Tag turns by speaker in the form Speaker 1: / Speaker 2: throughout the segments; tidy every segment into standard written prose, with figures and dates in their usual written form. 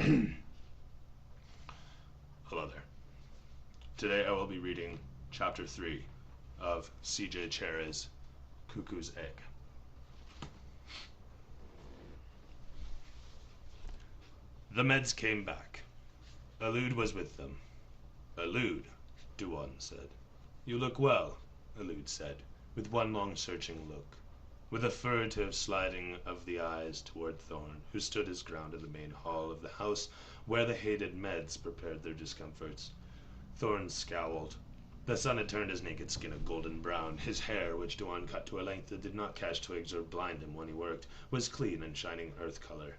Speaker 1: Hello there. Today I will be reading Chapter 3 of C.J. Cherryh's Cuckoo's Egg. The meds came back. Allude was with them. Allude, Duan said. You look well, Allude said, with one long searching look, with a furtive sliding of the eyes toward Thorn, who stood his ground in the main hall of the house where the hated meds prepared their discomforts. Thorn scowled. The sun had turned his naked skin a golden brown. His hair, which Duan cut to a length that did not catch twigs or blind him when he worked, was clean and shining earth color.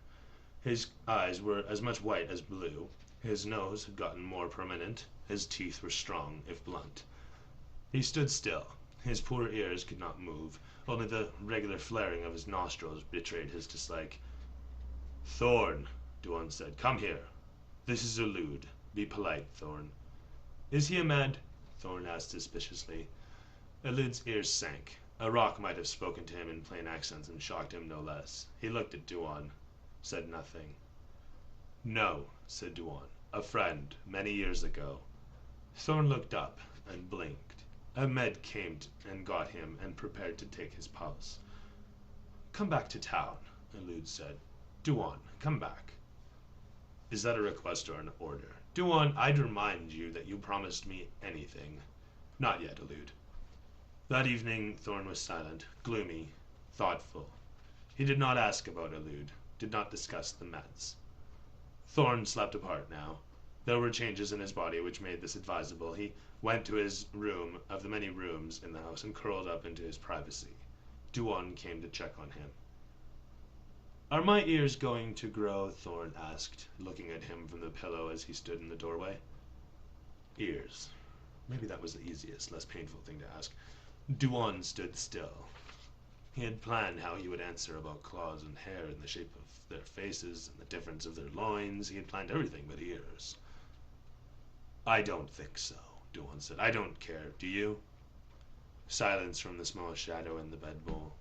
Speaker 1: His eyes were as much white as blue. His nose had gotten more prominent. His teeth were strong, if blunt. He stood still. His poor ears could not move. Only the regular flaring of his nostrils betrayed his dislike. Thorn, Duan said, come here. This is Allude. Be polite, Thorn. Is he a med? Thorn asked suspiciously. Allude's ears sank. A rock might have spoken to him in plain accents and shocked him no less. He looked at Duan, said nothing. No, said Duan. A friend, many years ago. Thorn looked up and blinked. A med came and got him and prepared to take his pulse. Come back to town, Allude said. Duan, come back. Is that a request or an order? Duan, I'd remind you that you promised me anything. Not yet, Allude. That evening Thorn was silent, gloomy, thoughtful. He did not ask about Allude, did not discuss the meds. Thorn slept apart now. There were changes in his body which made this advisable. He went to his room of the many rooms in the house and curled up into his privacy. Duan came to check on him. Are my ears going to grow? Thorn asked, looking at him from the pillow as he stood in the doorway. Ears. Maybe that was the easiest, less painful thing to ask. Duan stood still. He had planned how he would answer about claws and hair and the shape of their faces and the difference of their loins. He had planned everything but ears. I don't think so, Duan said. I don't care. Do you? Silence from the small shadow in the bed bowl.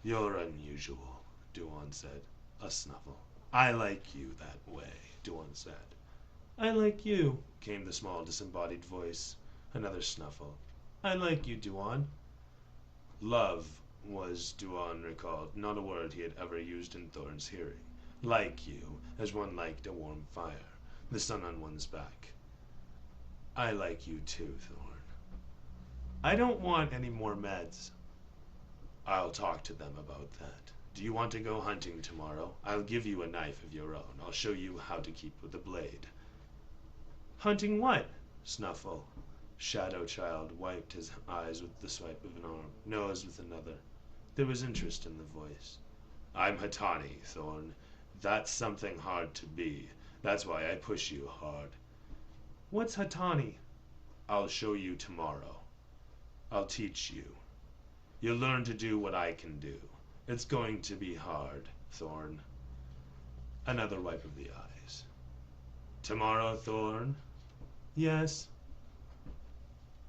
Speaker 1: You're unusual, Duan said. A snuffle. I like you that way, Duan said. I like you, came the small disembodied voice. Another snuffle. I like you, Duan. Love was, Duan recalled, not a word he had ever used in Thorn's hearing. Like you, as one liked a warm fire, the sun on one's back. I like you too, Thorn. I don't want any more meds. I'll talk to them about that. Do you want to go hunting tomorrow? I'll give you a knife of your own. I'll show you how to keep with a blade. Hunting what? Snuffle. Shadow Child wiped his eyes with the swipe of an arm, nose with another. There was interest in the voice. I'm Hatani, Thorn. That's something hard to be. That's why I push you hard. What's Hatani? I'll show you tomorrow. I'll teach you. You'll learn to do what I can do. It's going to be hard, Thorn. Another wipe of the eyes. Tomorrow, Thorn? Yes.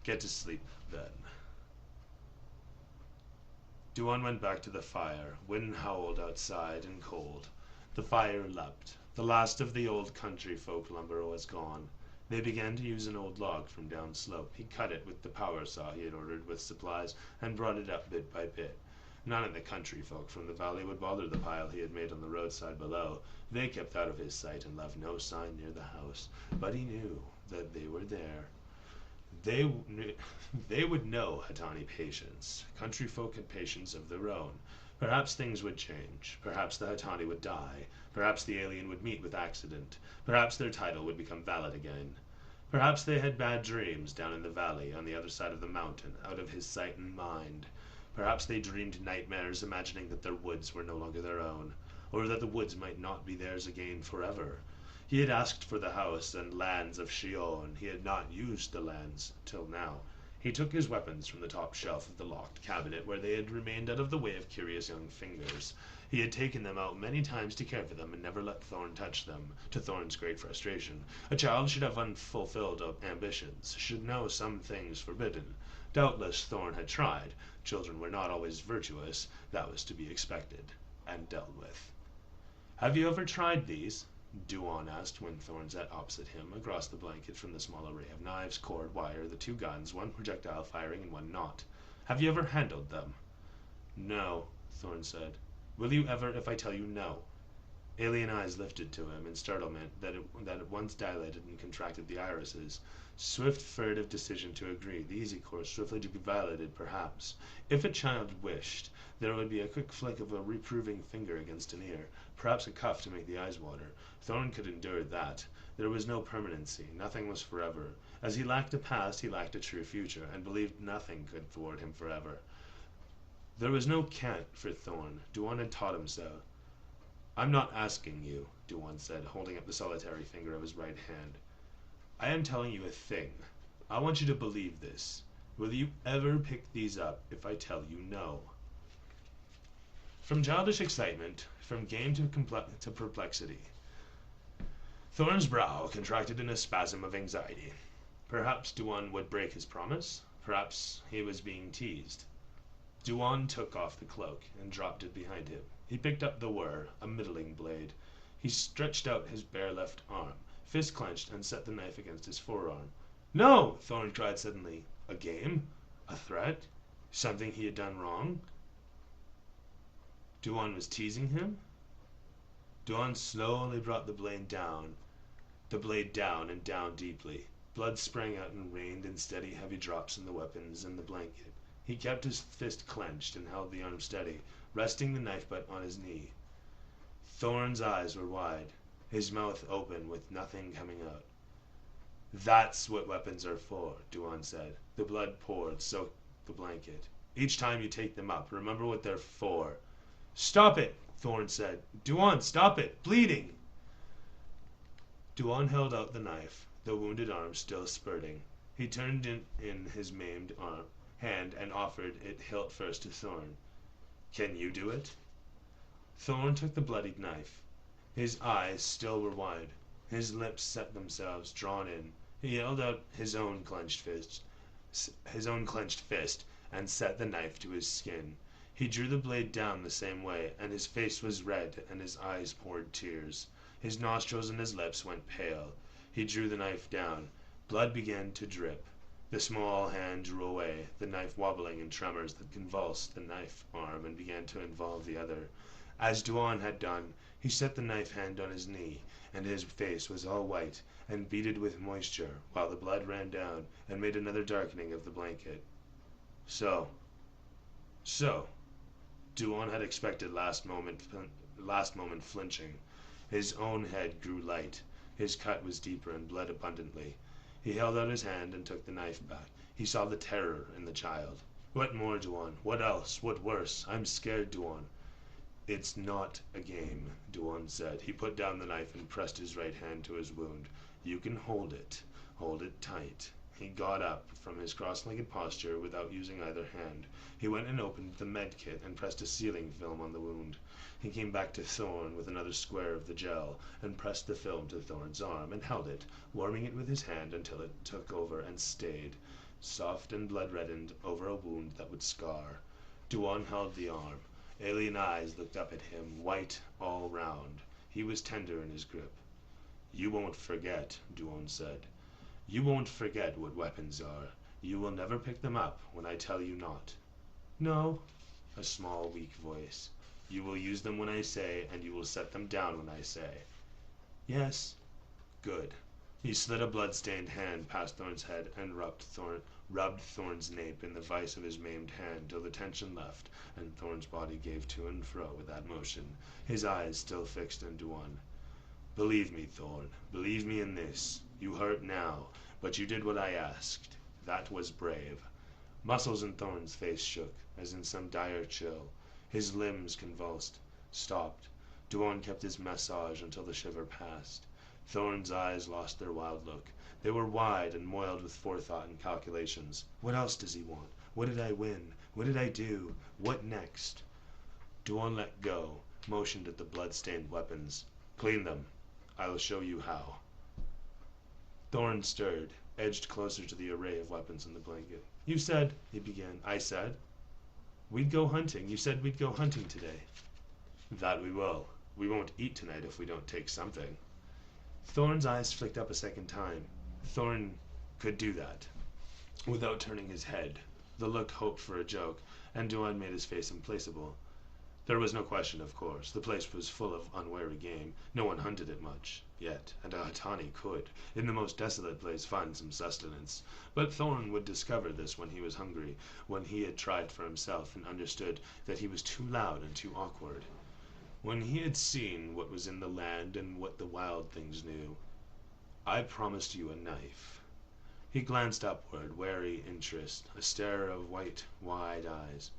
Speaker 1: Get to sleep, then. Duan went back to the fire. Wind howled outside and cold. The fire leapt. The last of the old country folk lumber was gone. They began to use an old log from downslope. He cut it with the power saw he had ordered with supplies and brought it up bit by bit. None of the country folk from the valley would bother the pile he had made on the roadside below. They kept out of his sight and left no sign near the house. But he knew that they were there. They would know Hatani patience. Country folk had patience of their own. Perhaps things would change. Perhaps the Hatani would die. Perhaps the alien would meet with accident. Perhaps their title would become valid again. Perhaps they had bad dreams down in the valley on the other side of the mountain, out of his sight and mind. Perhaps they dreamed nightmares, imagining that their woods were no longer their own, or that the woods might not be theirs again forever. He had asked for the house and lands of Sheol, and he had not used the lands till now. He took his weapons from the top shelf of the locked cabinet, where they had remained out of the way of curious young fingers. He had taken them out many times to care for them, and never let Thorn touch them, to Thorn's great frustration. A child should have unfulfilled ambitions, should know some things forbidden. Doubtless Thorn had tried. Children were not always virtuous. That was to be expected, and dealt with. Have you ever tried these? Duan asked when Thorn sat opposite him, across the blanket from the small array of knives, cord, wire, the two guns, one projectile firing and one not. Have you ever handled them? No, Thorn said. Will you ever if I tell you no? Alien eyes lifted to him in startlement that at once dilated and contracted the irises. Swift, furtive decision to agree, the easy course, swiftly to be violated, perhaps. If a child wished, there would be a quick flick of a reproving finger against an ear, perhaps a cuff to make the eyes water. Thorn could endure that. There was no permanency. Nothing was forever. As he lacked a past, he lacked a true future, and believed nothing could thwart him forever. There was no can't for Thorn. Duan had taught him so. I'm not asking you, Duan said, holding up the solitary finger of his right hand. I am telling you a thing. I want you to believe this. Will you ever pick these up if I tell you no? From childish excitement, from game to perplexity, Thorn's brow contracted in a spasm of anxiety. Perhaps Duan would break his promise. Perhaps he was being teased. Duan took off the cloak and dropped it behind him. He picked up the whir, a middling blade. He stretched out his bare left arm, fist clenched, and set the knife against his forearm. No! Thorn cried suddenly. A game? A threat? Something he had done wrong? Duan was teasing him? Duan slowly brought the blade down and down deeply. Blood sprang out and rained in steady, heavy drops on the weapons and the blanket. He kept his fist clenched and held the arm steady, resting the knife butt on his knee. Thorn's eyes were wide, his mouth open with nothing coming out. That's what weapons are for, Duan said. The blood poured, soaked the blanket. Each time you take them up, remember what they're for. Stop it, Thorn said. Duan, stop it! Bleeding! Duan held out the knife, the wounded arm still spurting. He turned in his maimed hand and offered it hilt first to Thorn. Can you do it? Thorn took the bloodied knife. His eyes still were wide. His lips set themselves, drawn in. He held out his own clenched fist, and set the knife to his skin. He drew the blade down the same way, and his face was red, and his eyes poured tears. His nostrils and his lips went pale. He drew the knife down. Blood began to drip. The small hand drew away, the knife wobbling in tremors that convulsed the knife arm and began to involve the other. As Duan had done, he set the knife hand on his knee, and his face was all white and beaded with moisture, while the blood ran down and made another darkening of the blanket. So, Duan had expected last moment flinching. His own head grew light. His cut was deeper and bled abundantly. He held out his hand and took the knife back. He saw the terror in the child. What more, Duan? What else? What worse? I'm scared, Duan. It's not a game, Duan said. He put down the knife and pressed his right hand to his wound. You can hold it. Hold it tight. He got up from his cross-legged posture without using either hand. He went and opened the med kit and pressed a sealing film on the wound. He came back to Thorn with another square of the gel and pressed the film to Thorn's arm and held it, warming it with his hand until it took over and stayed, soft and blood-reddened, over a wound that would scar. Duan held the arm. Alien eyes looked up at him, white all round. He was tender in his grip. You won't forget, Duan said. You won't forget what weapons are. You will never pick them up when I tell you not. No, a small, weak voice. You will use them when I say, and you will set them down when I say. Yes. Good. He slid a blood-stained hand past Thorn's head and rubbed Thorn's nape in the vise of his maimed hand till the tension left, and Thorn's body gave to and fro with that motion, his eyes still fixed on Duan. Believe me, Thorn. Believe me in this. You hurt now, but you did what I asked. That was brave. Muscles in Thorn's face shook, as in some dire chill. His limbs convulsed, stopped. Duan kept his massage until the shiver passed. Thorn's eyes lost their wild look. They were wide and moiled with forethought and calculations. What else does he want? What did I win? What did I do? What next? Duan let go, motioned at the blood-stained weapons. Clean them. I will show you how. Thorn stirred, edged closer to the array of weapons in the blanket. You said, he began. I said? We'd go hunting. You said we'd go hunting today. That we will. We won't eat tonight if we don't take something. Thorn's eyes flicked up a second time. Thorn could do that without turning his head. The look hoped for a joke, and Duan made his face implacable. There was no question, of course. The place was full of unwary game. No one hunted it much, yet, and a Hattani could, in the most desolate place, find some sustenance. But Thorn would discover this when he was hungry, when he had tried for himself and understood that he was too loud and too awkward. When he had seen what was in the land and what the wild things knew. I promised you a knife. He glanced upward, wary interest, a stare of white, wide eyes.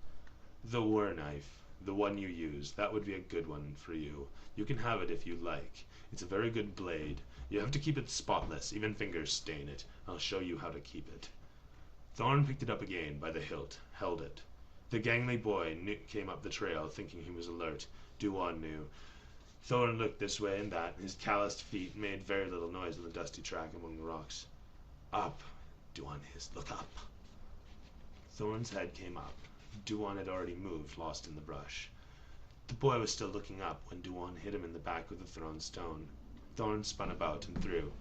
Speaker 1: The war knife. The one you use, that would be a good one for you. You can have it if you like. It's a very good blade. You have to keep it spotless, even fingers stain it. I'll show you how to keep it. Thorn picked it up again by the hilt, held it. The gangly boy came up the trail, thinking he was alert. Duan knew. Thorn looked this way and that. His calloused feet made very little noise on the dusty track among the rocks. Up, Duan hissed. Look up. Thorn's head came up. Duan had already moved, lost in the brush. The boy was still looking up when Duan hit him in the back with a thrown stone. Thorn spun about and threw.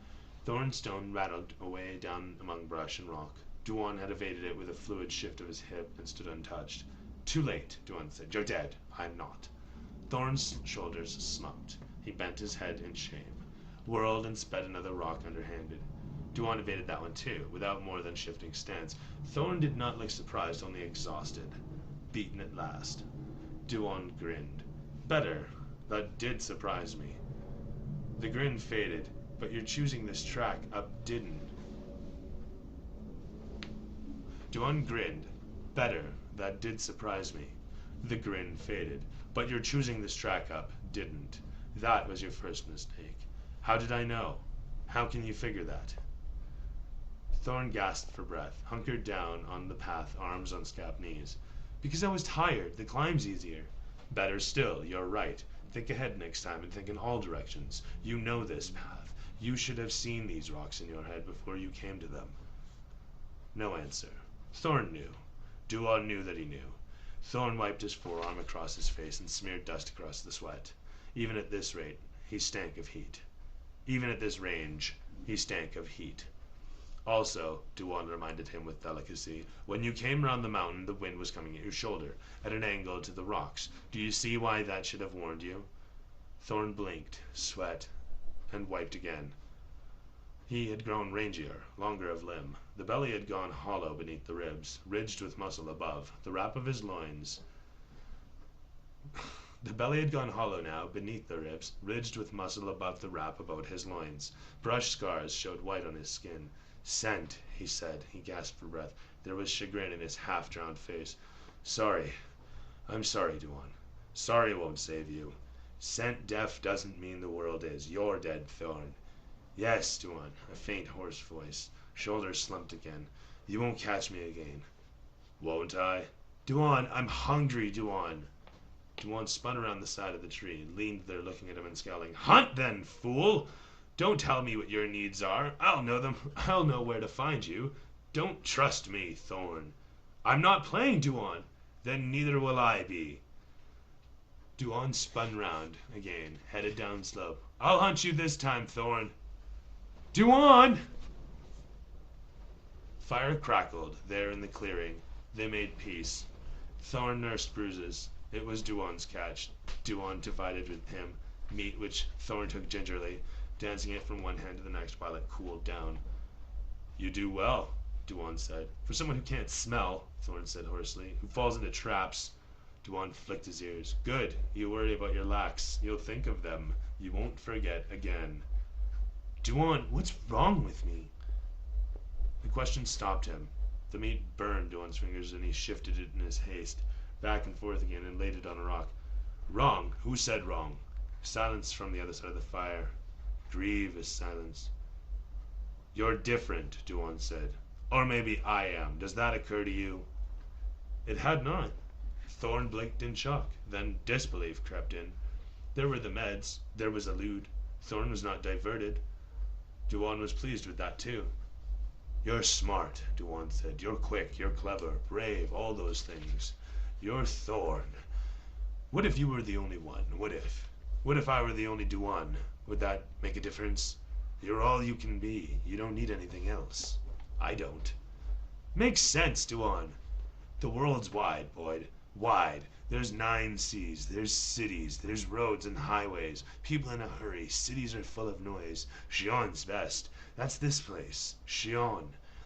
Speaker 1: Thorn's stone rattled away down among brush and rock. Duan had evaded it with a fluid shift of his hip and stood untouched. Too late, Duan said. You're dead. I'm not. Thorn's shoulders slumped. He bent his head in shame, whirled and sped another rock underhanded. Duan evaded that one too, without more than shifting stance. Thorn did not look surprised, only exhausted. Beaten at last. Duan grinned. Better. That did surprise me. The grin faded, but your choosing this track up didn't. Duan grinned. Better. That did surprise me. The grin faded, but your choosing this track up didn't. That was your first mistake. How did I know? How can you figure that? Thorn gasped for breath, hunkered down on the path, arms on scabbed knees. Because I was tired. The climb's easier. Better still, you're right. Think ahead next time and think in all directions. You know this path. You should have seen these rocks in your head before you came to them. No answer. Thorn knew. Duan knew that he knew. Thorn wiped his forearm across his face and smeared dust across the sweat. Even at this rate, he stank of heat. Even at this range, he stank of heat. Also, Duan reminded him with delicacy, when you came round the mountain, the wind was coming at your shoulder, at an angle to the rocks. Do you see why that should have warned you? Thorn blinked, sweat, and wiped again. He had grown rangier, longer of limb. The belly had gone hollow beneath the ribs, ridged with muscle above. The wrap of his loins... The belly had gone hollow now, beneath the ribs, ridged with muscle above the wrap about his loins. Brush scars showed white on his skin. Scent, he said. He gasped for breath. There was chagrin in his half-drowned face. Sorry. I'm sorry, Duan. Sorry won't save you. Scent deaf doesn't mean the world is. You're dead, Thorn. Yes, Duan. A faint, hoarse voice. Shoulders slumped again. You won't catch me again. Won't I? Duan, I'm hungry, Duan. Duan spun around the side of the tree, leaned there looking at him and scowling. Hunt then, fool! Don't tell me what your needs are. I'll know them. I'll know where to find you. Don't trust me, Thorn. I'm not playing, Duan. Then neither will I be. Duan spun round again, headed down slope. I'll hunt you this time, Thorn. Duan! Fire crackled there in the clearing. They made peace. Thorn nursed bruises. It was Duan's catch. Duan divided with him, meat which Thorn took gingerly, dancing it from one hand to the next while it cooled down. You do well, Duan said. For someone who can't smell, Thorn said hoarsely, who falls into traps. Duan flicked his ears. Good. You worry about your lacks. You'll think of them. You won't forget again. Duan, what's wrong with me? The question stopped him. The meat burned Duan's fingers and he shifted it in his haste, back and forth again, and laid it on a rock. Wrong? Who said wrong? Silence from the other side of the fire. Grievous silence. You're different, Duan said. Or maybe I am. Does that occur to you? It had not. Thorn blinked in shock. Then disbelief crept in. There were the meds. There was Alud. Thorn was not diverted. Duan was pleased with that too. You're smart, Duan said. You're quick, you're clever, brave, all those things. You're Thorn. What if you were the only one? What if? What if I were the only Duan? Would that make a difference? You're all you can be. You don't need anything else. I don't. Makes sense, Duan. The world's wide, Boyd. Wide. There's 9 seas. There's cities. There's roads and highways. People in a hurry. Cities are full of noise. Shion's best. That's this place. Shion.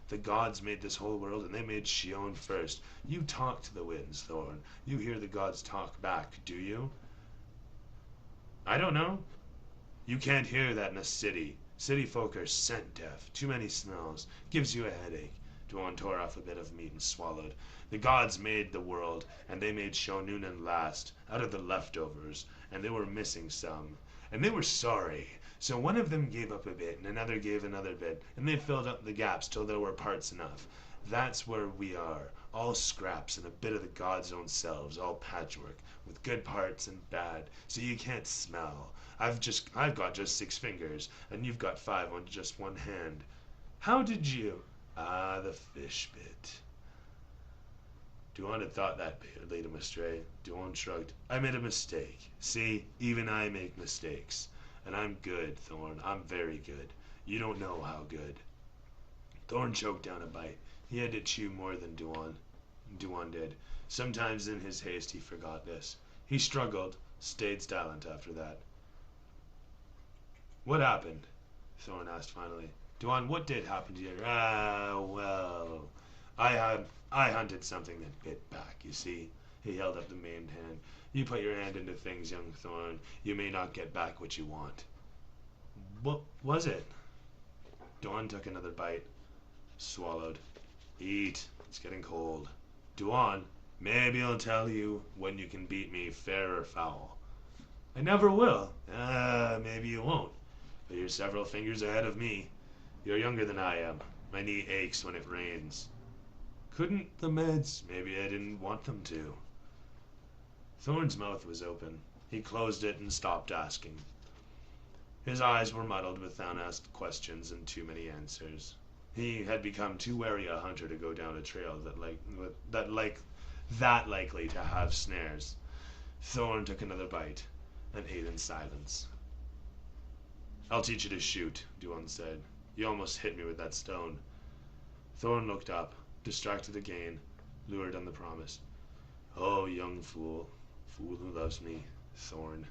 Speaker 1: The gods made this whole world, and they made Shion first. You talk to the winds, Thorn. You hear the gods talk back, do you? I don't know. You can't hear that in a city. City folk are scent deaf. Too many smells. Gives you a headache. Duan tore off a bit of meat and swallowed. The gods made the world, and they made Shonunen last, out of the leftovers, and they were missing some. And they were sorry. So one of them gave up a bit, and another gave another bit, and they filled up the gaps till there were parts enough. That's where we are, all scraps and a bit of the gods' own selves, all patchwork, with good parts and bad, so you can't smell. I've got just 6 fingers, and you've got 5 on just one hand. How did you? Ah, the fish bit. Duan had thought that bit lead him astray. Duan shrugged. I made a mistake. See, even I make mistakes. And I'm good, Thorn. I'm very good. You don't know how good. Thorn choked down a bite. He had to chew more than Duan did. Sometimes in his haste he forgot this. He struggled, stayed silent after that. What happened? Thorn asked finally. Duan, what did happen to you? Well, I hunted something that bit back, you see. He held up the maimed hand. You put your hand into things, young Thorn. You may not get back what you want. What was it? Duan took another bite. Swallowed. Eat. It's getting cold. Duan, maybe I'll tell you when you can beat me, fair or foul. I never will. Maybe you won't. But you're several fingers ahead of me. You're younger than I am. My knee aches when it rains. Couldn't the meds? Maybe I didn't want them to. Thorn's mouth was open. He closed it and stopped asking. His eyes were muddled with unasked questions and too many answers. He had become too wary a hunter to go down a trail that likely to have snares. Thorn took another bite and ate in silence. I'll teach you to shoot, Duan said. You almost hit me with that stone. Thorn looked up, distracted again, lured on the promise. Oh, young fool, fool who loves me, Thorn.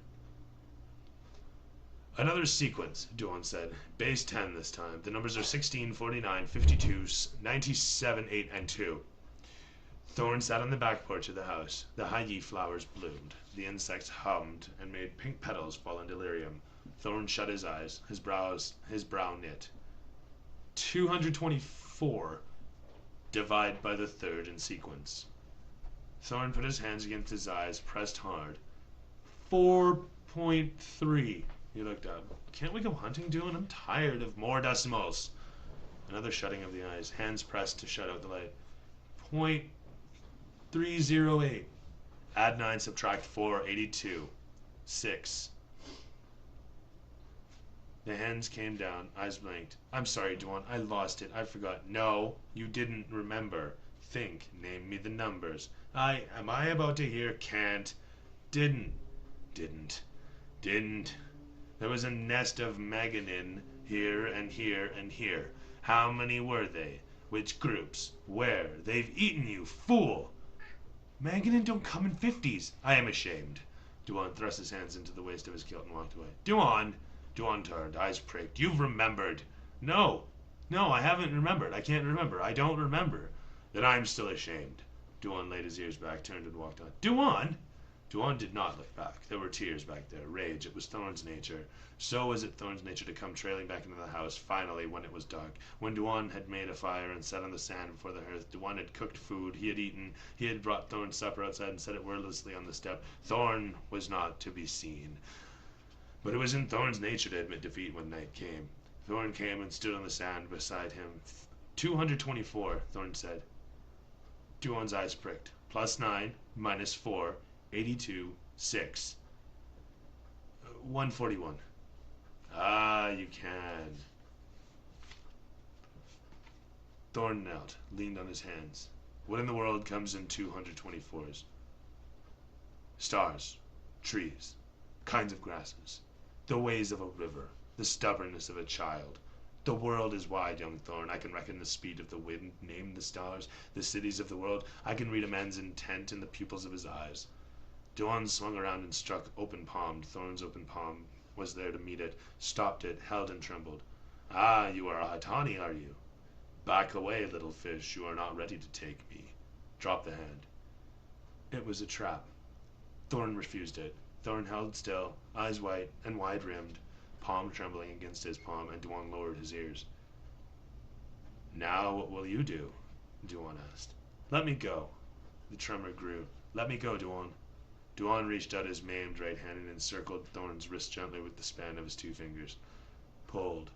Speaker 1: Another sequence, Duan said. Base 10 this time. The numbers are 16, 49, 52, 97, 8, and 2. Thorn sat on the back porch of the house. The high flowers bloomed. The insects hummed and made pink petals fall in delirium. Thorn shut his eyes, his brow knit. 224 divide by the third in sequence. Thorn put his hands against his eyes, pressed hard. 4.3. He looked up. Can't we go hunting, Duan? I'm tired of more decimals. Another shutting of the eyes, hands pressed to shut out the light. 0.308. Add 9, subtract 4, 82. 6. The hands came down, eyes blinked. I'm sorry, Duan, I lost it. I forgot. No, you didn't remember. Think, name me the numbers. Am I about to hear can't? Didn't. There was a nest of Maganin here and here and here. How many were they? Which groups? Where? They've eaten you, fool! Maganin don't come in 50s. I am ashamed. Duan thrust his hands into the waist of his kilt and walked away. Duan turned, eyes pricked. You've remembered. No, I haven't remembered. I can't remember. I don't remember. Then I'm still ashamed. Duan laid his ears back, turned and walked on. Duan did not look back. There were tears back there. Rage. It was Thorn's nature. So was it Thorn's nature to come trailing back into the house, finally, when it was dark. When Duan had made a fire and sat on the sand before the hearth, Duan had cooked food, he had eaten, he had brought Thorn's supper outside and set it wordlessly on the step. Thorn was not to be seen. But it was in Thorn's nature to admit defeat when night came. Thorn came and stood on the sand beside him. 224, Thorn said. Duan's eyes pricked. +9, -4, 82, 6. 141. Ah, you can. Thorn knelt, leaned on his hands. What in the world comes in 224s? Stars, trees, kinds of grasses, the ways of a river, The stubbornness of a child. The world is wide, young Thorn. I can reckon the speed of the wind, name the stars, the cities of the world. I can read a man's intent in the pupils of his eyes. Duan swung around and struck open-palmed. Thorn's open palm was there to meet it, stopped it, held and trembled. Ah, you are a Hattani, are you? Back away, little fish. You are not ready to take me. Drop the hand. It was a trap. Thorn refused it. Thorn held still, eyes white and wide-rimmed, palm trembling against his palm, and Duan lowered his ears. Now what will you do? Duan asked. Let me go. The tremor grew. Let me go, Duan. Duan reached out his maimed right hand and encircled Thorn's wrist gently with the span of his 2 fingers. Pulled.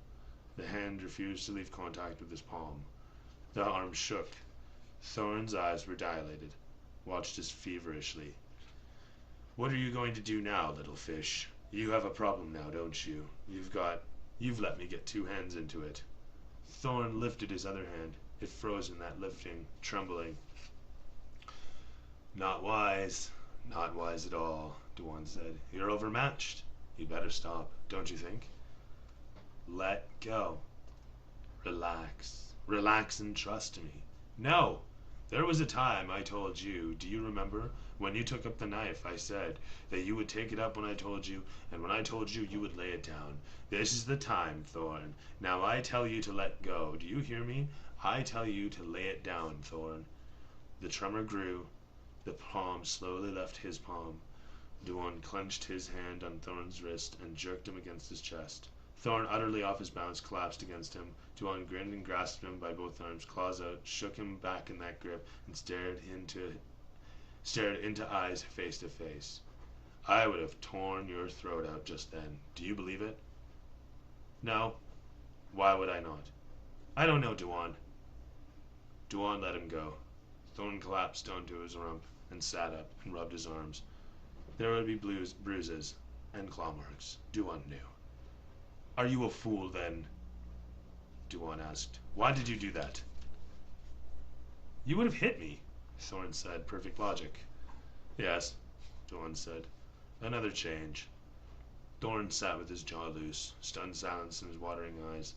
Speaker 1: The hand refused to leave contact with his palm. The arm shook. Thorn's eyes were dilated, watched us feverishly. What are you going to do now, little fish? You have a problem now, don't you? You've let me get 2 hands into it. Thorn lifted his other hand. It froze in that lifting, trembling. Not wise. Not wise at all, Duan said. You're overmatched. You'd better stop, don't you think? Let go. Relax. Relax and trust me. No! There was a time I told you, do you remember? When you took up the knife, I said that you would take it up when I told you, and when I told you, you would lay it down. This is the time, Thorn. Now I tell you to let go. Do you hear me? I tell you to lay it down, Thorn. The tremor grew. The palm slowly left his palm. Duan clenched his hand on Thorn's wrist and jerked him against his chest. Thorn, utterly off his balance, collapsed against him. Duan grinned and grasped him by both arms, claws out, shook him back in that grip, and stared into eyes face to face. I would have torn your throat out just then. Do you believe it? No. Why would I not? I don't know, Duan. Duan let him go. Thorn collapsed onto his rump and sat up and rubbed his arms. There would be bruises and claw marks. Duan knew. Are you a fool, then? Duan asked. Why did you do that? You would have hit me, Thorn said. Perfect logic. Yes, Duan said. Another change. Thorn sat with his jaw loose, stunned silence in his watering eyes.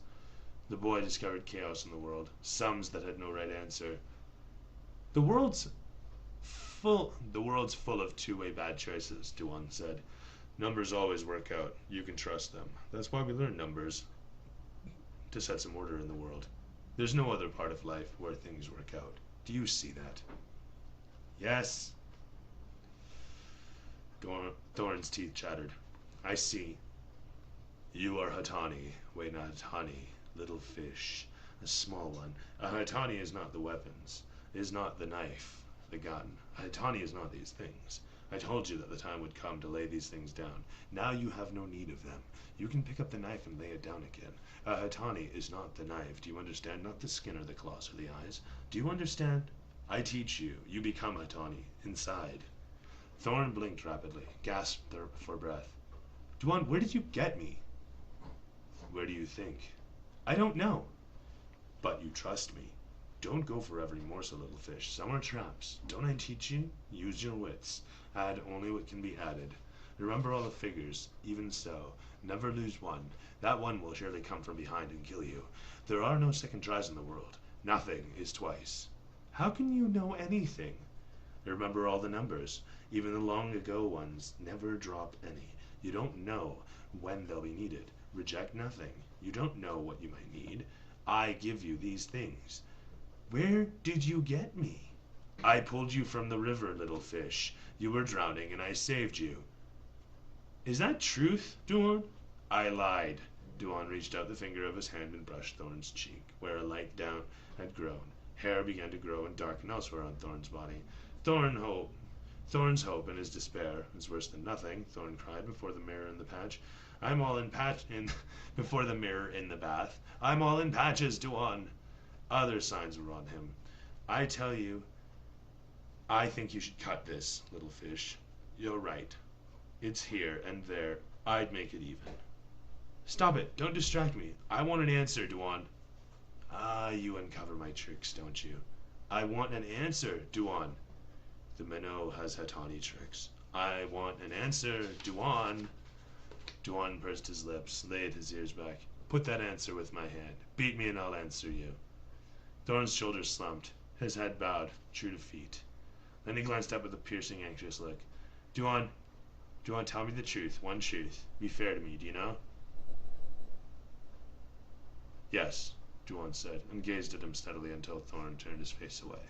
Speaker 1: The boy discovered chaos in the world, sums that had no right answer. The world's full of two-way bad choices, Duan said. Numbers always work out. You can trust them. That's why we learn numbers, to set some order in the world. There's no other part of life where things work out. Do you see that? Yes. Thorn's teeth chattered. I see. You are Hattani. Wait, not Hattani. Little fish. A small one. A Hattani is not the weapons. Is not the knife. The gun. A Hattani is not these things. I told you that the time would come to lay these things down. Now you have no need of them. You can pick up the knife and lay it down again. A Hattani is not the knife. Do you understand? Not the skin or the claws or the eyes. Do you understand? I teach you. You become Hattani. Inside. Thorn blinked rapidly, gasped for breath. Duan, where did you get me? Where do you think? I don't know. But you trust me. Don't go for every morsel, little fish. Some are traps. Don't I teach you? Use your wits. Add only what can be added. Remember all the figures. Even so, never lose one. That one will surely come from behind and kill you. There are no second tries in the world. Nothing is twice. How can you know anything? Remember all the numbers. Even the long ago ones. Never drop any. You don't know when they'll be needed. Reject nothing. You don't know what you might need. I give you these things. Where did you get me? I pulled you from the river, little fish. You were drowning, and I saved you. Is that truth, Duan? I lied. Duan reached out the finger of his hand and brushed Thorn's cheek, where a light down had grown. Hair began to grow and darken elsewhere on Thorn's body. Thorn's hope and his despair is worse than nothing, Thorn cried before the mirror in the patch. I'm all in before the mirror in the bath. I'm all in patches, Duan. Other signs were on him. I tell you, I think you should cut this, little fish. You're right. It's here and there. I'd make it even. Stop it. Don't distract me. I want an answer, Duan. Ah, you uncover my tricks, don't you? I want an answer, Duan. The minnow has Hattani tricks. I want an answer, Duan. Duan pursed his lips, laid his ears back. Put that answer with my hand. Beat me and I'll answer you. Thorne's shoulders slumped, his head bowed, true to feet. Then he glanced up with a piercing, anxious look. Duan, tell me the truth, one truth. Be fair to me, do you know? Yes, Duan said, and gazed at him steadily until Thorne turned his face away.